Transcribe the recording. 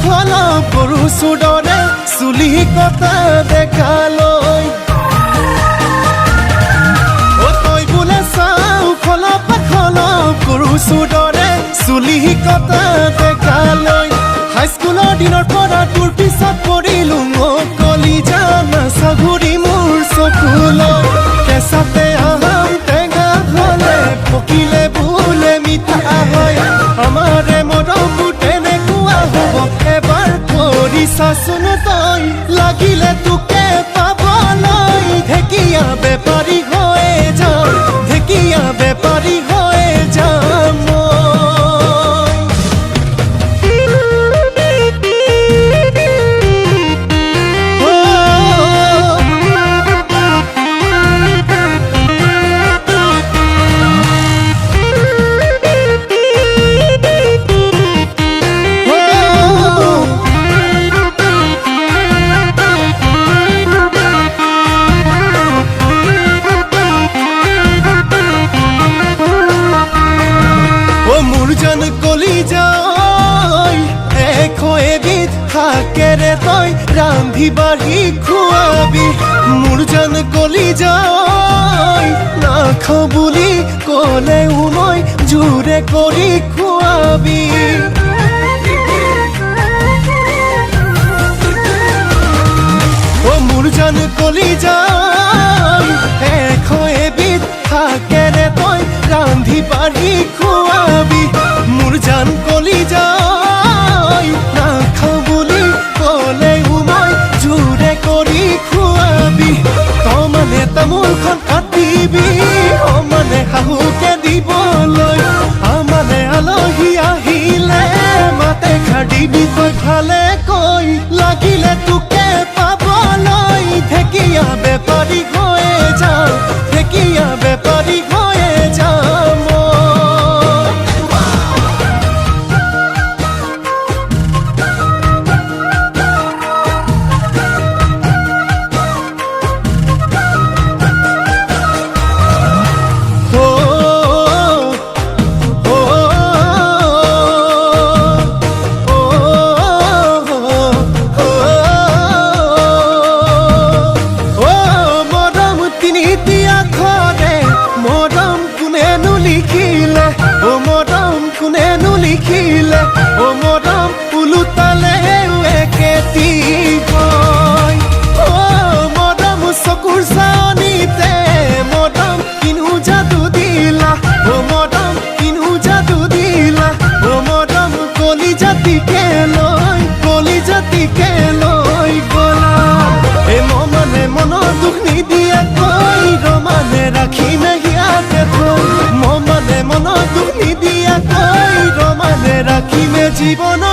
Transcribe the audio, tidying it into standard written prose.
খলপ গৰু চুদৰে চুলি কটা দেখালৈ তই বোলে চাও খলপ গৰু চুদৰে চুলি কটা দেখালৈ হাইস্কুলৰ দিনৰ পৰা তোৰ পিছত পৰিলো কলিজা নাচা ঘূৰি মোৰ চকুলৈ কেঁচাতে আহাম টেঙা হলে পকিলে বোলে মিঠা হয় আমাৰে মৰমবোৰ তেনেকুৱা হ'ব এবাৰ কৰি চাচোন তই লাগিলে তোকে পাবলৈ ঢেকীয়া বেপাৰী হৈয়ে যাম ঢেকীয়া বেপাৰী হৈয়ে যাম শাকেৰে তই ৰান্ধি বাঢ়ি খুৱাবি মোৰ জান কলিজাই নাখাওঁ বুলি ক'লেও মই জোৰে কৰি খুৱাবি মোৰ জান কলিজাই এবিধ শাকেৰে তই ৰান্ধি বাঢ়ি খুৱাবি মোৰ জান কলিজাই নাখাওঁ বুলি ক'লেও মই জোৰে কৰি খুৱাবি তমানে তামোলখন কাটিবি সমানে শাহুকে দিবলৈ আমানে আলহী আহিলে মাতে খাদিবি তই ভালে কৈ লাগিলে তোকে পাবলৈ ঢেকীয়া বেপাৰী হৈয়ে যাম ঢেকীয়া বেপাৰী হৈয়ে যাম জীবন